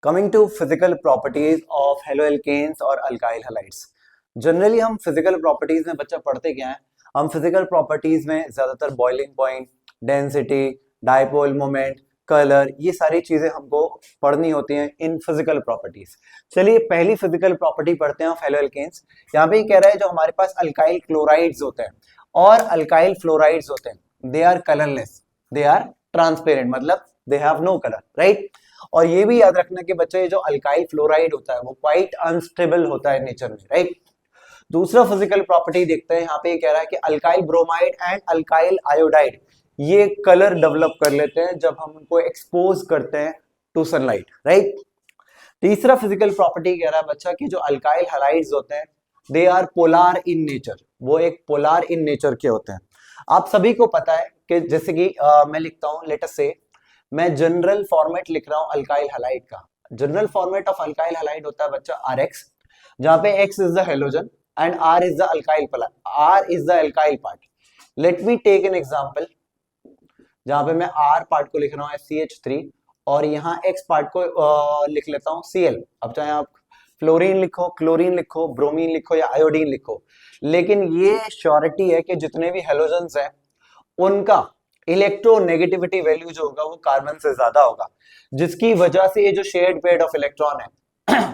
Coming to physical properties of halo alkanes और alkyl halides. Generally हम physical properties में बच्चा पढ़ते क्या है, हम फिजिकल प्रॉपर्टीज में ज्यादातर boiling point, density, dipole moment, colour, ये सारी चीजें हमको पढ़नी होती हैं इन फिजिकल प्रॉपर्टीज। चलिए पहली फिजिकल प्रॉपर्टी पढ़ते हैं ऑफ हेलो एल्केन्स। यहाँ पे कह रहा है जो हमारे पास अल्काइल क्लोराइड्स होते हैं और अल्काइल फ्लोराइड्स होते हैं, they are colourless, they are transparent, मतलब they have no colour, right. और ये भी याद रखना कि बच्चे जो अल्काइल फ्लोराइड होता है वो क्वाइट अनस्टेबल होता है नेचर में, राइट। दूसरा फिजिकल प्रॉपर्टी देखते हैं, यहाँ पे कह रहा है कि alkyl bromide and alkyl iodide ये कलर डेवलप कर लेते हैं जब हम उनको एक्सपोज करते हैं टू सनलाइट, राइट। तीसरा फिजिकल प्रॉपर्टी कह रहा है बच्चा कि जो अल्काइल हैलाइड्स होते हैं they are polar in nature, वो एक पोलार इन नेचर के होते हैं। आप सभी को पता है कि जैसे कि मैं लिखता हूं, लेट अस से मैं जनरल फॉर्मेट लिख रहा हूं अल्काइल हैलाइड का। General format of alkyl halide होता है बच्चा RX, जहां पे X is the halogen and R is the alkyl part. Let me take an example, जहां पे मैं R पार्ट को लिख रहा हूं CH3 और यहाँ X पार्ट को लिख लेता हूं Cl। अब चाहे आप फ्लोरीन लिखो, क्लोरीन लिखो, ब्रोमीन लिखो या आयोडीन लिखो, लेकिन ये श्योरिटी है कि जितने भी हेलोजेंस हैं उनका इलेक्ट्रोनेगेटिविटी वैल्यू जो होगा वो कार्बन से ज्यादा होगा, जिसकी वजह से ये जो शेयर्ड पेयर ऑफ इलेक्ट्रॉन है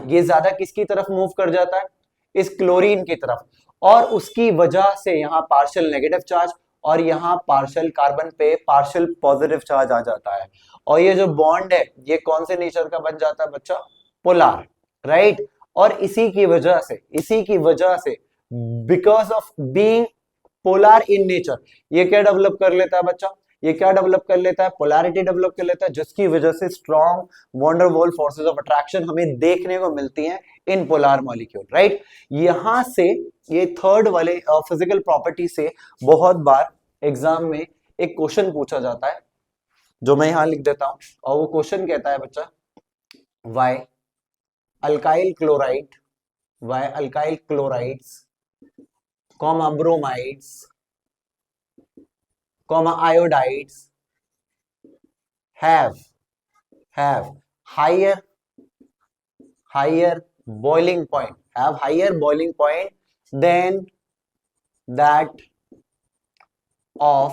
ये ज्यादा किसकी तरफ मूव कर जाता है, इस क्लोरीन की तरफ, और उसकी वजह से यहाँ पार्शियल नेगेटिव चार्ज और यहाँ पार्शियल कार्बन पे पार्शियल पॉजिटिव चार्ज आ जाता है। और ये जो बॉन्ड है ये कौन से नेचर का बन जाता है बच्चा, पोलार, राइट। और इसी की वजह से because of being polar in nature ये क्या डेवलप कर लेता है बच्चा, ये क्या डेवलप कर लेता है, पोलैरिटी डेवलप कर लेता है, जिसकी वजह से strong wonder wall forces of attraction हमें देखने को मिलती हैं इन पोलार मॉलिक्यूल, राइट। यहां से ये थर्ड वाले फिजिकल प्रॉपर्टी से बहुत बार एग्जाम में एक क्वेश्चन पूछा जाता है, जो मैं यहां लिख देता हूं, और वो क्वेश्चन कहता है बच्चा why alkyl chlorides comma bromides comma iodides have higher boiling point than that of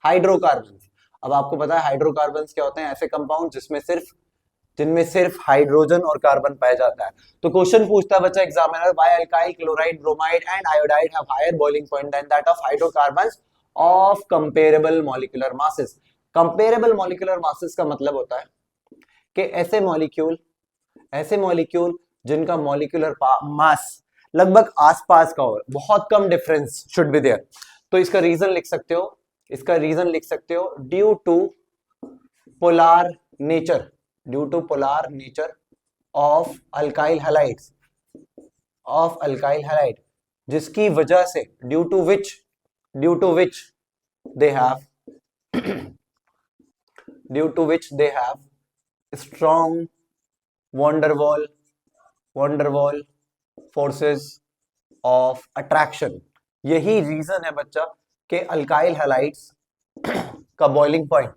hydrocarbon. अब आपको पता है हाइड्रोकार्बन क्या होते हैं, ऐसे कंपाउंड जिनमें सिर्फ हाइड्रोजन और कार्बन पाया जाता है। तो क्वेश्चन पूछता है बच्चा examiner, why alkyl chloride bromide and iodide have higher boiling point than that of hydrocarbons of comparable molecular masses. Comparable molecular masses का मतलब होता है कि ऐसे मॉलिक्यूल जिनका मॉलिक्यूलर मास लगभग आसपास का हो, बहुत कम डिफरेंस शुड बी देयर। तो इसका रीजन लिख सकते हो due to polar nature of alkyl halide, जिसकी वजह से due to which they have strong van der Waals forces of attraction. यही रीजन है बच्चा कि अल्काइल हैलाइड्स का बॉइलिंग पॉइंट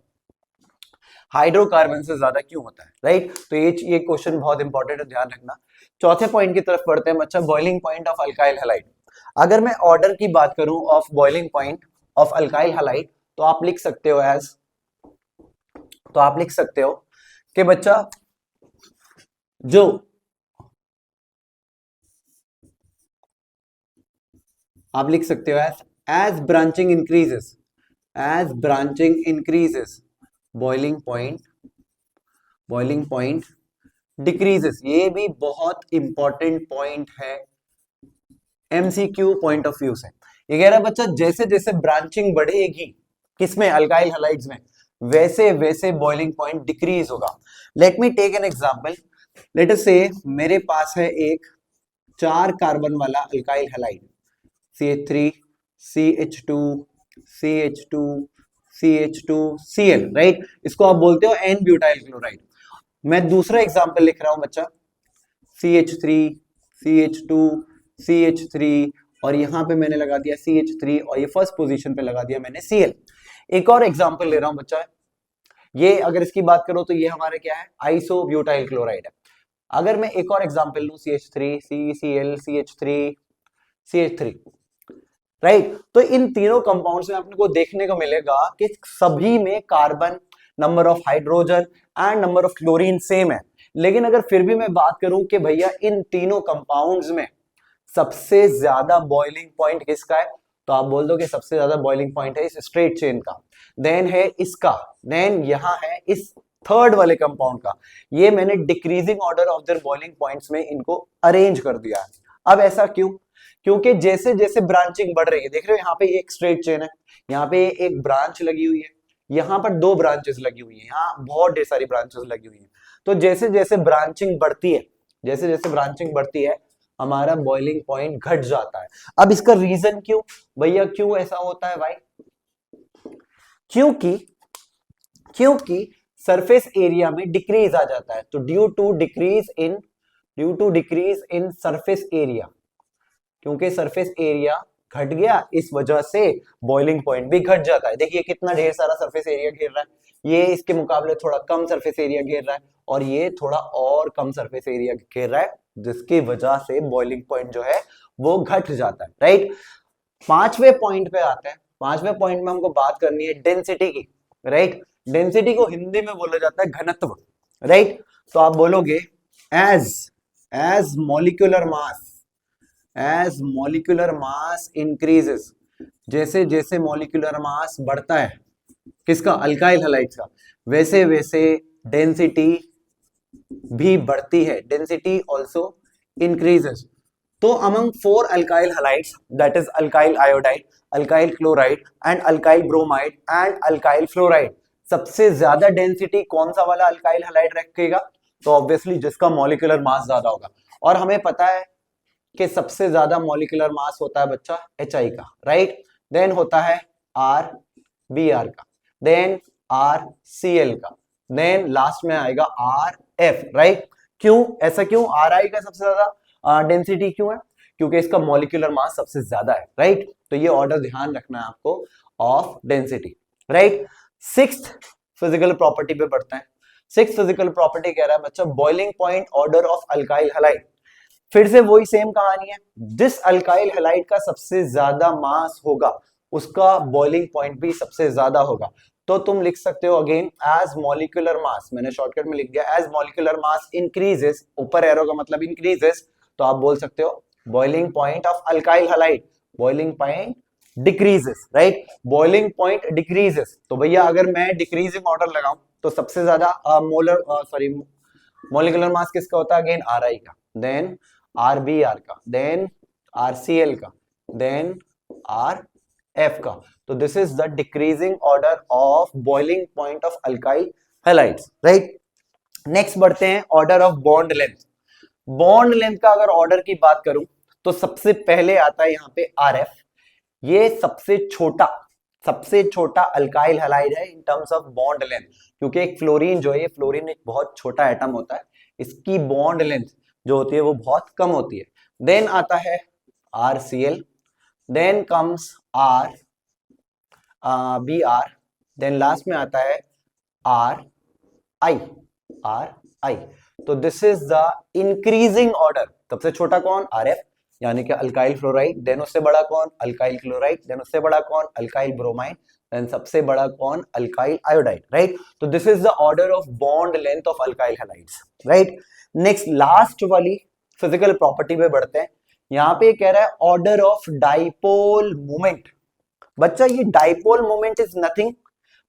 हाइड्रोकार्बन से ज्यादा क्यों होता है, राइट। तो ये क्वेश्चन बहुत इंपॉर्टेंट है, ध्यान रखना। चौथे पॉइंट की तरफ पढ़ते हैं बच्चा, boiling point of alkyl halide. अगर मैं ऑर्डर की बात करूं of boiling point of alkyl halide तो आप लिख सकते हो कि बच्चा जो आप लिख सकते हो as branching increases boiling point decreases. ये भी बहुत इंपॉर्टेंट पॉइंट है MCQ पॉइंट ऑफ व्यू से। ये कह रहा है बच्चा जैसे जैसे ब्रांचिंग बढ़ेगी किसमें, अल्काइल हैलाइड्स में, वैसे वैसे बॉइलिंग पॉइंट डिक्रीज होगा। Let me take an example, let us से मेरे पास है एक 4 कार्बन वाला alkyl halide CH3 CH2 Cl, right. इसको आप बोलते हो N ब्यूटाइल क्लोराइड। मैं दूसरा एग्जांपल लिख रहा हूं बच्चा CH3 और यहां पे मैंने लगा दिया CH3 और ये फर्स्ट पोजीशन पे लगा दिया मैंने Cl। एक और एग्जांपल ले रहा हूं बच्चा, ये अगर इसकी बात करो तो ये हमारे क्या है, आइसोब्यूटाइल क्लोराइड है। अगर मैं एक और एग्जांपल लूं, CH3, CCl, CH3, CH3, right. तो इन तीनों कंपाउंड्स में अपने को देखने को मिलेगा कि सभी में carbon, number of hydrogen and number of chlorine same है। लेकिन अगर फिर भी मैं बात करूं कि भैया इन तीनों कंपाउंड्स में सबसे ज्यादा बॉइलिंग पॉइंट किसका है, तो आप बोल दो कि सबसे ज्यादा बॉइलिंग पॉइंट है इस स्ट्रेट चेन का, देन है इसका, देन यहां है इस थर्ड वाले कंपाउंड का। ये मैंने decreasing order of their boiling points में इनको अरेंज कर दिया है। अब ऐसा क्यों? क्योंकि जैसे जैसे ब्रांचिंग बढ़ रही है, देख रहे हो यहाँ पे एक स्ट्रेट चेन है, यहाँ पे एक ब्रांच लगी हुई है, यहाँ पर दो ब्रांचेस लगी हुई है, यहाँ बहुत ढेर सारी ब्रांचेस लगी हुई है। तो जैसे जैसे ब्रांचिंग बढ़ती है, जैसे जैसे ब्रांचिंग बढ़ती है, हमारा बॉइलिंग पॉइंट घट जाता है। अब इसका रीजन क्यों भैया, क्यों ऐसा होता है भाई? क्योंकि क्योंकि सरफेस एरिया में डिक्रीज आ जाता है। तो due to decrease in surface area, क्योंकि सरफेस एरिया घट गया, इस वजह से बॉइलिंग पॉइंट भी घट जाता है। देखिए कितना ढेर सारा सरफेस एरिया घेर रहा है, ये इसके मुकाबले थोड़ा कम सरफेस एरिया घेर रहा है, और ये थोड़ा और कम सरफेस एरिया घेर रहा है, जिसकी वजह से बॉइलिंग पॉइंट जो है वो घट जाता है, राइट। पांचवें पॉइंट पे आते हैं। पांचवें पॉइंट में हमको बात करनी है डेंसिटी की, राइट। डेंसिटी को हिंदी में बोला जाता है घनत्व, राइट। तो आप बोलोगे as as molecular mass, as molecular mass increases, जैसे जैसे मॉलिक्यूलर मास बढ़ता है किसका, अल्काइल हैलाइड्स का, वैसे वैसे डेंसिटी भी बढ़ती है, डेंसिटी ऑल्सो इंक्रीजेस। तो among four alkyl halides, that is alkyl iodide, alkyl chloride and alkyl bromide and alkyl fluoride, सबसे ज्यादा डेंसिटी कौन सा वाला अल्काइल हैलाइड रखेगा? तो ऑब्वियसली जिसका मॉलिक्यूलर मास ज्यादा होगा। और हमें पता है कि सबसे ज्यादा मॉलिक्यूलर मास होता है बच्चा HI का, राइट। देन होता है RBr का, देन RCl का, देन लास्ट में आएगा RF, राइट। क्यों ऐसा, क्यों RI का सबसे ज्यादा डेंसिटी क्यों है? क्योंकि इसका मॉलिक्यूलर मास सबसे ज्यादा है, राइट। तो ये ऑर्डर ध्यान रखना है आपको of density, right. Sixth physical property पे बढ़ते हैं। सिक्स्थ फिजिकल प्रॉपर्टी कह रहा है बच्चा boiling point order of alkyl halide. फिर से वही सेम कहानी है, जिस अल्काइल हैलाइड का सबसे ज्यादा मास होगा उसका बॉइलिंग पॉइंट भी सबसे ज्यादा होगा। तो तुम लिख सकते हो अगेन एज मॉलिक्यूलर मास, मैंने शॉर्टकट में लिख दिया एज मॉलिक्यूलर मास इंक्रीजेस, ऊपर एरो का मतलब इंक्रीजेस, तो आप बोल सकते हो boiling point of alkyl halide, boiling point decreases, right. Boiling point decreases, तो भैया अगर मैं डिक्रीजिंग ऑर्डर लगाऊं तो सबसे ज्यादा मॉलिक्यूलर मास किसका होता है? अगेन RI का, देन RBr का, देन RCl का, देन RF का। तो this is the decreasing order of boiling point of alkyl halides, right. Next बढ़ते हैं order of bond length. Bond length का अगर ऑर्डर की बात करूं तो सबसे पहले आता है यहाँ पे RF। ये सबसे छोटा अल्काइल हैलाइड है in terms of bond length, क्योंकि एक फ्लोरीन जो है, फ्लोरीन एक बहुत छोटा एटम होता है, इसकी बॉन्ड लेंथ जो होती है वो बहुत कम होती है। देन आता है RCl, then comes RBr, then last में आता है RI। तो this is the increasing order. सबसे छोटा कौन? RF, यानी कि अल्काइल फ्लोराइड, देन उससे बड़ा कौन? अल्काइल क्लोराइड, देन उससे बड़ा कौन? अल्काइल ब्रोमाइड, देन सबसे बड़ा कौन? Alkyl iodide, right. तो this is the order of bond length of alkyl halides, right. Next last वाली फिजिकल प्रॉपर्टी पे बढ़ते हैं। यहां पे कह रहा है ऑर्डर ऑफ डाइपोल मोमेंट। बच्चा ये dipole moment is nothing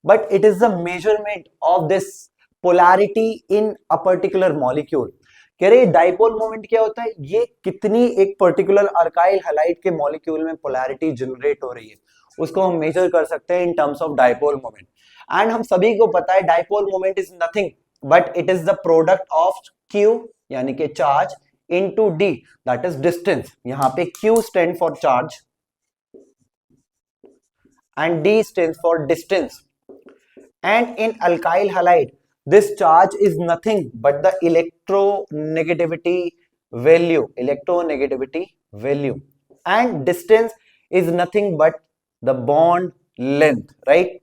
but it is the measurement of this polarity in a particular molecule. कह रहे डाइपोल मोमेंट क्या होता है? ये कितनी एक पर्टिकुलर अल्काइल हैलाइड के मॉलिक्यूल में पोलैरिटी जनरेट हो रही है, उसको हम मेजर कर सकते हैं in terms of dipole moment. And हम सभी को पता है dipole moment is nothing but it is the product of Q यानी कि charge into D, that is distance. यहां पे Q stand for charge and D stands for distance. And in alkyl halide, this charge is nothing but the electronegativity value, and distance is nothing but the bond length, right?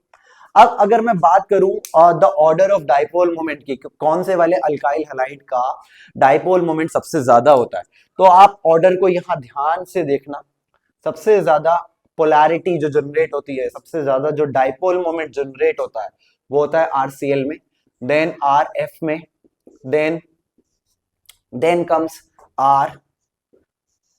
अब अगर मैं बात करूं the order of dipole moment की, कौन से वाले alkyl halide का डाइपोल मोमेंट सबसे ज्यादा होता है, तो आप ऑर्डर को यहां ध्यान से देखना। सबसे ज्यादा पोलैरिटी जो जनरेट होती है, सबसे ज्यादा जो डाइपोल मोमेंट जनरेट होता है, वो होता है आरसीएल में, देन आरएफ में, then comes R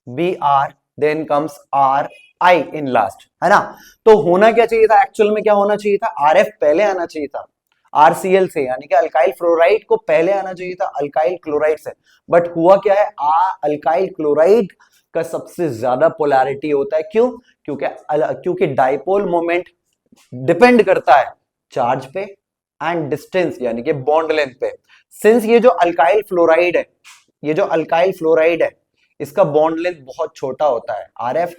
B R, then comes R I in last, है ना। तो होना क्या चाहिए था, एक्चुअल में क्या होना चाहिए था, आरएफ पहले आना चाहिए था आरसीएल से, यानी कि अल्काइल फ्लोराइड को पहले आना चाहिए था अल्काइल क्लोराइड से। बट हुआ क्या है, अल्काइल क्लोराइड का सबसे ज्यादा पोलैरिटी होता है। क्यों? क्योंकि डाइपोल मोमेंट डिपेंड करता है चार्ज पे एंड डिस्टेंस, यानी कि बॉन्ड लेंथ पे। सिंस ये जो अल्काइल फ्लोराइड है, ये जो अल्काइल फ्लोराइड है, इसका बॉन्ड लेंथ बहुत छोटा होता है। आरएफ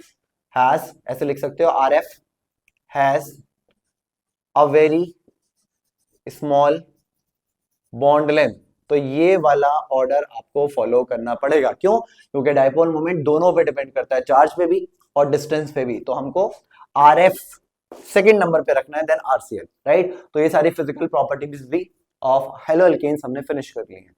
हैज, ऐसे लिख सकते हो, RF has a very small bond length. तो ये वाला ऑर्डर आपको फॉलो करना पड़ेगा। क्यों? क्योंकि डाइपोल मोमेंट दोनों पे डिपेंड करता है, चार्ज पे भी और डिस्टेंस पे भी। तो हमको आरएफ सेकंड नंबर पे रखना है, देन आरसीएल, राइट। तो ये सारी फिजिकल प्रॉपर्टीज भी ऑफ हेलो एल्केन्स हमने फिनिश कर ली है।